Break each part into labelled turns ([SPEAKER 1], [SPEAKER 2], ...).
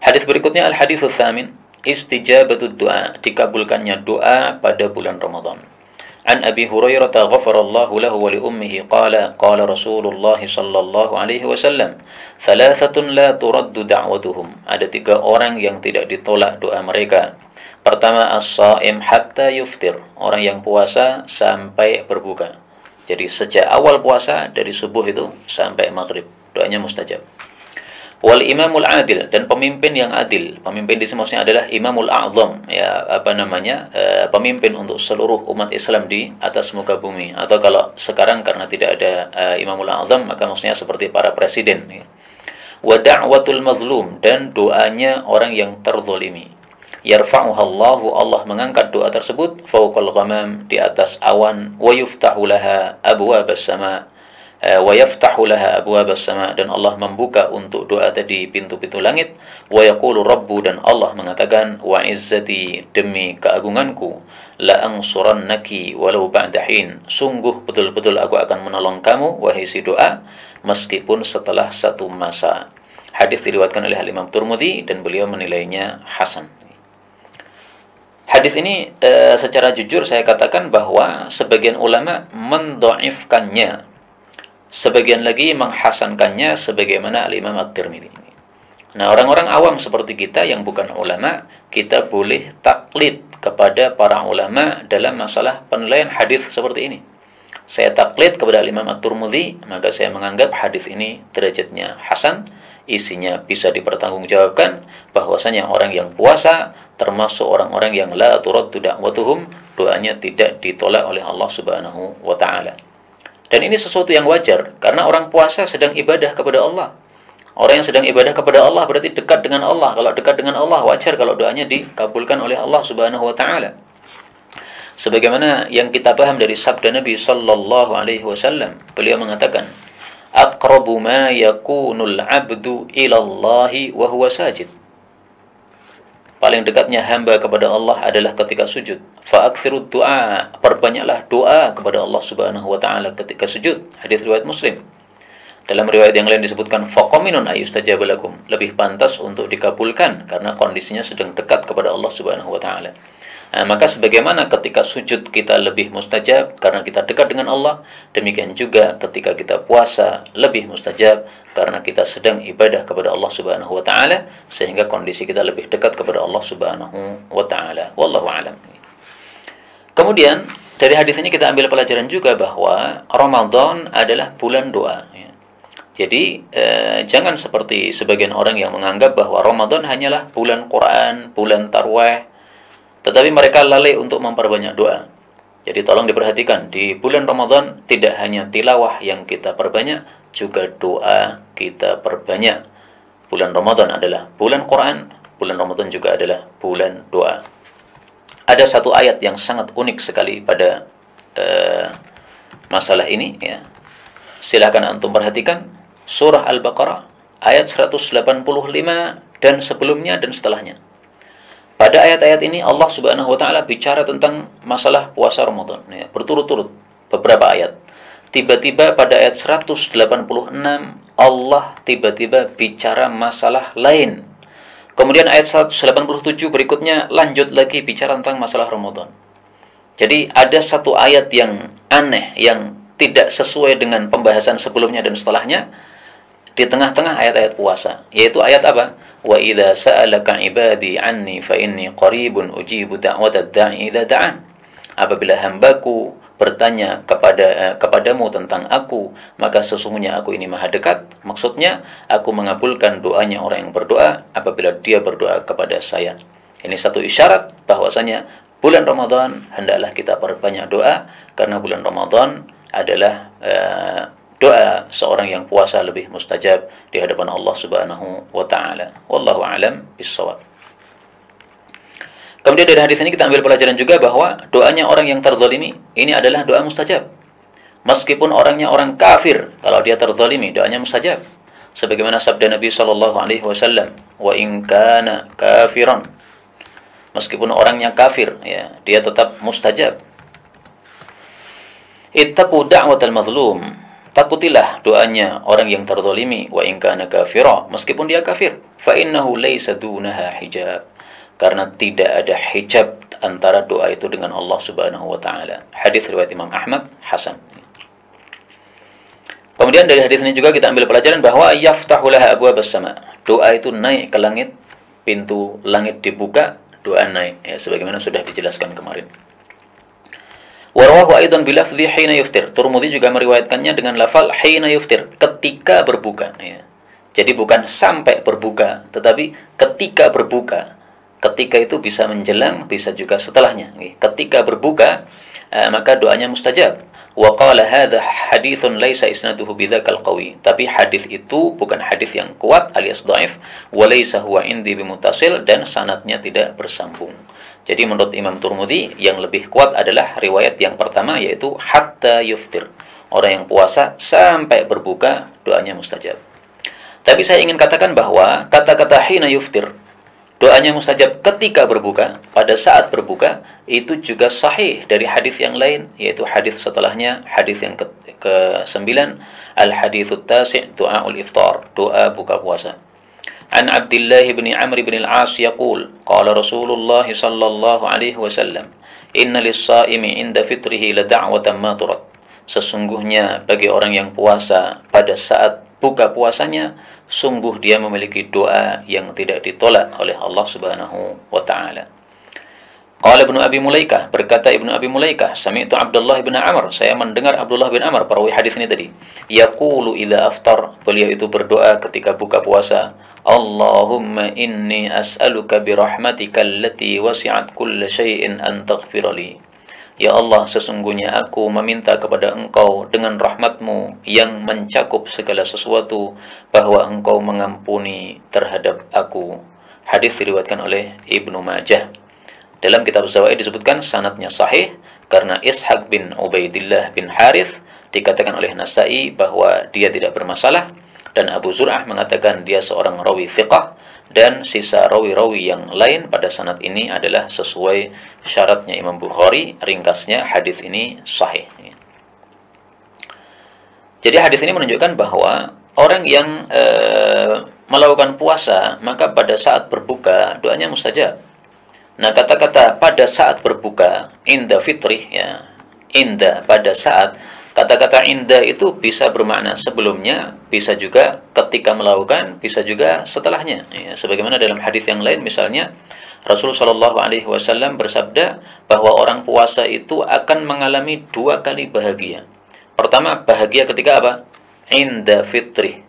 [SPEAKER 1] Hadis berikutnya al-haditsus tsamin, istijabatud du'a, dikabulkannya doa pada bulan Ramadan. An Abi Hurairah ghafarallahu lahu wa li ummihi qala qala Rasulullah sallallahu alaihi wasallam, "Thalathatun la turaddu da'watuhum." Ada 3 orang yang tidak ditolak doa mereka. Pertama, as-shaim hatta yuftir, orang yang puasa sampai berbuka. Jadi sejak awal puasa dari subuh itu sampai maghrib, doanya mustajab. Wal imamul adil, dan pemimpin yang adil. Pemimpin di sini maksudnya adalah imamul a'zam, ya pemimpin untuk seluruh umat Islam di atas muka bumi. Atau kalau sekarang karena tidak ada imamul a'zam, maka maksudnya seperti para presiden, ya. Wa da'watul mazlum, dan doanya orang yang terzalimi. Yarfa'uha Allahu, Allah mengangkat doa tersebut fawqal ghamam, di atas awan. Wa yuftahu laha abwabas sama, wa yaftahu laha abwabas sama, dan Allah membuka untuk doa tadi pintu-pintu langit. Wa yaqulu rabbu, dan Allah mengatakan wa izzati, demi keagunganku, la ansurannaki walau ba'da hin, sungguh betul-betul aku akan menolong kamu wahai si doa meskipun setelah satu masa. Hadis diriwayatkan oleh Imam Tirmidzi dan beliau menilainya hasan. Hadis ini secara jujur saya katakan bahwa sebagian ulama mendhaifkannya, sebagian lagi menghasankannya sebagaimana Al-Imam At-Tirmidzi. Nah, orang-orang awam seperti kita yang bukan ulama, kita boleh taklid kepada para ulama dalam masalah penilaian hadis seperti ini. Saya taklid kepada Al-Imam At-Tirmidzi, maka saya menganggap hadis ini derajatnya hasan, isinya bisa dipertanggungjawabkan, bahwasanya orang yang puasa termasuk orang-orang yang la turaddu da'watuhum, doanya tidak ditolak oleh Allah Subhanahu wa taala. Dan ini sesuatu yang wajar karena orang puasa sedang ibadah kepada Allah. Orang yang sedang ibadah kepada Allah berarti dekat dengan Allah. Kalau dekat dengan Allah, wajar kalau doanya dikabulkan oleh Allah Subhanahu wa taala. Sebagaimana yang kita paham dari sabda Nabi sallallahu alaihi wasallam, beliau mengatakan, "Aqrabu ma yakunul 'abdu ila Allahi wa huwa sajid." Paling dekatnya hamba kepada Allah adalah ketika sujud. Fa'aktsirud du'a, perbanyaklah doa kepada Allah Subhanahu wa taala ketika sujud. Hadis riwayat Muslim. Dalam riwayat yang lain disebutkan faqaminun ayyustajaba lakum, lebih pantas untuk dikabulkan karena kondisinya sedang dekat kepada Allah Subhanahu wa taala. Nah, maka sebagaimana ketika sujud kita lebih mustajab karena kita dekat dengan Allah, demikian juga ketika kita puasa lebih mustajab karena kita sedang ibadah kepada Allah Subhanahu wa taala, sehingga kondisi kita lebih dekat kepada Allah Subhanahu wa taala. Wallahu a'lam. Kemudian dari hadis ini kita ambil pelajaran juga bahwa Ramadan adalah bulan doa, ya. Jadi jangan seperti sebagian orang yang menganggap bahwa Ramadan hanyalah bulan Quran, bulan tarwih, tetapi mereka lalai untuk memperbanyak doa. Jadi tolong diperhatikan, di bulan Ramadan tidak hanya tilawah yang kita perbanyak, juga doa kita perbanyak. Bulan Ramadan adalah bulan Quran, bulan Ramadan juga adalah bulan doa. Ada satu ayat yang sangat unik sekali pada masalah ini, ya. Silahkan antum perhatikan surah Al-Baqarah ayat 185 dan sebelumnya dan setelahnya. Pada ayat-ayat ini Allah Subhanahu wa taala bicara tentang masalah puasa Ramadan, ya, berturut-turut beberapa ayat. Tiba-tiba pada ayat 186 Allah tiba-tiba bicara masalah lain. Kemudian ayat 187 berikutnya lanjut lagi bicara tentang masalah Ramadan. Jadi ada satu ayat yang aneh, yang tidak sesuai dengan pembahasan sebelumnya dan setelahnya di tengah-tengah ayat-ayat puasa, yaitu ayat apa? Wa idza sa'alaka 'ibadi 'anni fa inni qaribun ujibu da'watad da'i idza da'an. Apabila hambaku bertanya kepadamu tentang aku, maka sesungguhnya aku ini maha dekat. Maksudnya, aku mengabulkan doanya orang yang berdoa apabila dia berdoa kepada saya. Ini satu isyarat bahwasanya bulan Ramadan hendaklah kita perbanyak doa, karena bulan Ramadan adalah doa seorang yang puasa lebih mustajab di hadapan Allah Subhanahu wa taala. Wallahu a'lam bissawab. Kemudian dari hadis ini kita ambil pelajaran juga bahwa doanya orang yang terzalimi ini adalah doa mustajab. Meskipun orangnya orang kafir, kalau dia terzalimi doanya mustajab. Sebagaimana sabda Nabi sallallahu alaihi wasallam, "Wa in kana kafiran." Meskipun orangnya kafir, ya, dia tetap mustajab. Ittaqu da'watal mazlum. takutilah doanya orang yang terzalimi, wa in kana kafira, meskipun dia kafir, fa innahu laisa dunaha hijab, karena tidak ada hijab antara doa itu dengan Allah Subhanahu wa taala. Hadis riwayat Imam Ahmad, hasan. Kemudian dari hadis ini juga kita ambil pelajaran bahwa yaftahu laha abwabas sama. Doa itu naik ke langit, pintu langit dibuka, doa naik, ya, sebagaimana sudah dijelaskan kemarin. Warawahu aidan bilafzi hina yuftir. Tirmidzi juga meriwayatkannya dengan lafal hina yuftir, ketika berbuka, ya. Jadi bukan sampai berbuka, tetapi ketika berbuka. Ketika itu bisa menjelang, bisa juga setelahnya. Ketika berbuka, maka doanya mustajab. Wa qala hadza haditsun laisa isnaduhu bidzakal qawi. Tapi hadis itu bukan hadis yang kuat alias dhaif, wa laisa huwa indi bimuttasil, dan sanadnya tidak bersambung. Jadi menurut Imam Tirmidzi yang lebih kuat adalah riwayat yang pertama, yaitu hatta yuftir. Orang yang puasa sampai berbuka doanya mustajab. Tapi saya ingin katakan bahwa kata-kata hina yuftir, doanya mustajab ketika berbuka, pada saat berbuka, itu juga sahih dari hadis yang lain, yaitu hadis setelahnya, hadis yang ke-9, al-haditsut tasi', du'aul iftar, doa buka puasa. An Abdullah bin Amr bin al-As yaqul, qala Rasulullah sallallahu alaihi wasallam, inna lis-shaimi 'inda fitrihi la da'watan ma turad. Sesungguhnya bagi orang yang puasa pada saat buka puasanya, sungguh dia memiliki doa yang tidak ditolak oleh Allah Subhanahu wa taala. Qala Ibnu Abi Mulaikah, berkata Ibnu Abi Mulaikah, sami'tu Abdullah bin Amr, saya mendengar Abdullah bin Amr, perawi hadis ini tadi, yaqulu idza aftar, beliau itu berdoa ketika buka puasa, Allahumma inni as'aluka bi rahmatika allati wasi'at kulla syai'in an taghfira li. Ya Allah, sesungguhnya aku meminta kepada Engkau dengan rahmat-Mu yang mencakup segala sesuatu, bahwa Engkau mengampuni terhadap aku. Hadis diriwayatkan oleh Ibnu Majah. Dalam kitab Zawaid disebutkan sanadnya sahih, karena Ishaq bin Ubaidillah bin Harith dikatakan oleh Nasa'i bahwa dia tidak bermasalah, dan Abu Zur'ah mengatakan dia seorang rawi thiqah, dan sisa rawi-rawi yang lain pada sanad ini adalah sesuai syaratnya Imam Bukhari. Ringkasnya, hadis ini sahih. Jadi hadis ini menunjukkan bahwa orang yang melakukan puasa, maka pada saat berbuka doanya mustajab. Nah, kata-kata pada saat berbuka, inda fitrih, ya, inda pada saat, kata-kata inda itu bisa bermakna sebelumnya, bisa juga ketika melakukan, bisa juga setelahnya. Ya, sebagaimana dalam hadis yang lain, misalnya Rasulullah Shallallahu Alaihi Wasallam bersabda bahwa orang puasa itu akan mengalami 2 kali bahagia. Pertama, bahagia ketika apa? Inda fitrih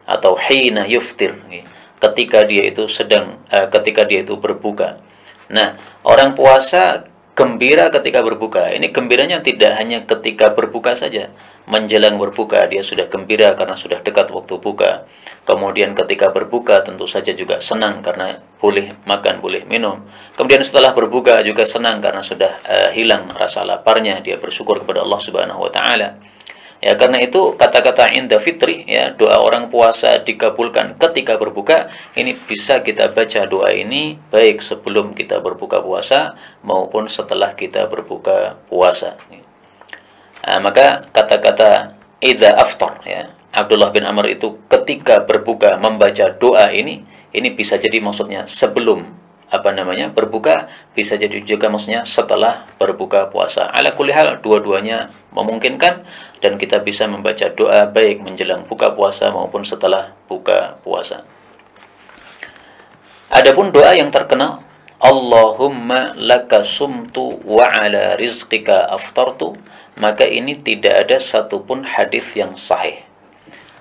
[SPEAKER 1] atau hina yuftir, ketika dia itu ketika dia itu berbuka. Nah, orang puasa gembira ketika berbuka. Ini gembiranya tidak hanya ketika berbuka saja. Menjelang berbuka dia sudah gembira karena sudah dekat waktu buka. Kemudian ketika berbuka tentu saja juga senang karena boleh makan, boleh minum. Kemudian setelah berbuka juga senang karena sudah hilang rasa laparnya. Dia bersyukur kepada Allah Subhanahu wa taala. Ya, karena itu kata-kata inda fitri, ya, doa orang puasa dikabulkan ketika berbuka. Ini bisa kita baca doa ini baik sebelum kita berbuka puasa maupun setelah kita berbuka puasa. Nah, maka kata-kata idza aftar, ya, Abdullah bin Amr itu ketika berbuka membaca doa ini bisa jadi maksudnya sebelum berbuka, bisa jadi juga maksudnya setelah berbuka puasa. Ala kulli hal, dua-duanya memungkinkan, dan kita bisa membaca doa baik menjelang buka puasa maupun setelah buka puasa. Adapun doa yang terkenal, Allahumma laka sumtu wa ala rizqika aftartu, maka ini tidak ada satupun hadis yang sahih.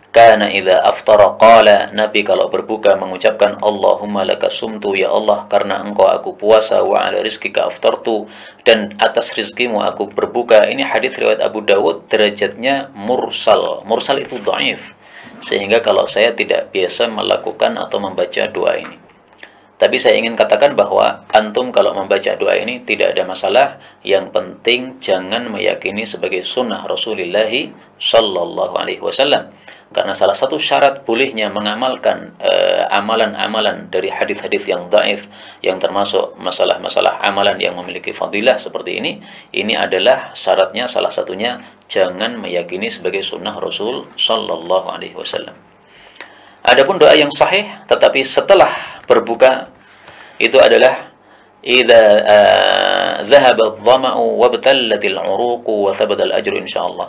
[SPEAKER 1] Kana idza aftara qala, Nabi kalau berbuka mengucapkan Allahumma laka sumtu, ya Allah karena engkau aku puasa, wa ala rizqika aftartu, dan atas rizkimu aku berbuka. Ini hadis riwayat Abu Dawud, derajatnya mursal. Mursal itu dhaif, sehingga kalau saya tidak biasa melakukan atau membaca doa ini. Tapi saya ingin katakan bahwa antum kalau membaca doa ini tidak ada masalah. Yang penting jangan meyakini sebagai sunnah Rasulullah Sallallahu Alaihi Wasallam. Karena salah satu syarat bolehnya mengamalkan amalan-amalan dari hadis-hadis yang dhaif, yang termasuk masalah-masalah amalan yang memiliki fadilah seperti ini adalah syaratnya, salah satunya jangan meyakini sebagai sunnah Rasul Sallallahu Alaihi Wasallam. Adapun doa yang sahih tetapi setelah berbuka itu adalah idza dhahaba adh-dhama'u wabtallatil 'uruqu wa thabata al-ajru insyaallah.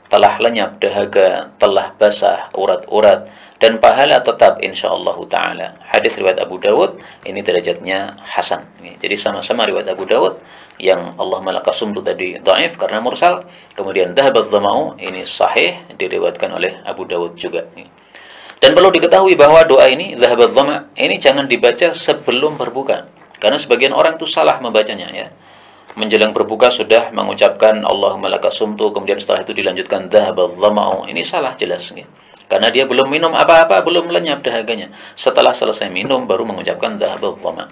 [SPEAKER 1] Telah lenyap dahaga, telah basah urat-urat dan pahala tetap insyaallah taala. Hadis riwayat Abu Dawud, ini derajatnya hasan. Jadi sama-sama riwayat Abu Dawud. Yang Allah malakasum itu tadi dhaif karena mursal, kemudian dhahaba adh-dhama'u ini sahih diriwayatkan oleh Abu Dawud juga. Dan perlu diketahui bahwa doa ini dhahabat dhama ini jangan dibaca sebelum berbuka. Karena sebagian orang itu salah membacanya ya. Menjelang berbuka sudah mengucapkan Allahumma lakasumtu, kemudian setelah itu dilanjutkan dhahabat dhama'u. Ini salah jelas ya. Karena dia belum minum apa-apa, belum lenyap dahaganya. Setelah selesai minum baru mengucapkan dhahabat dhama.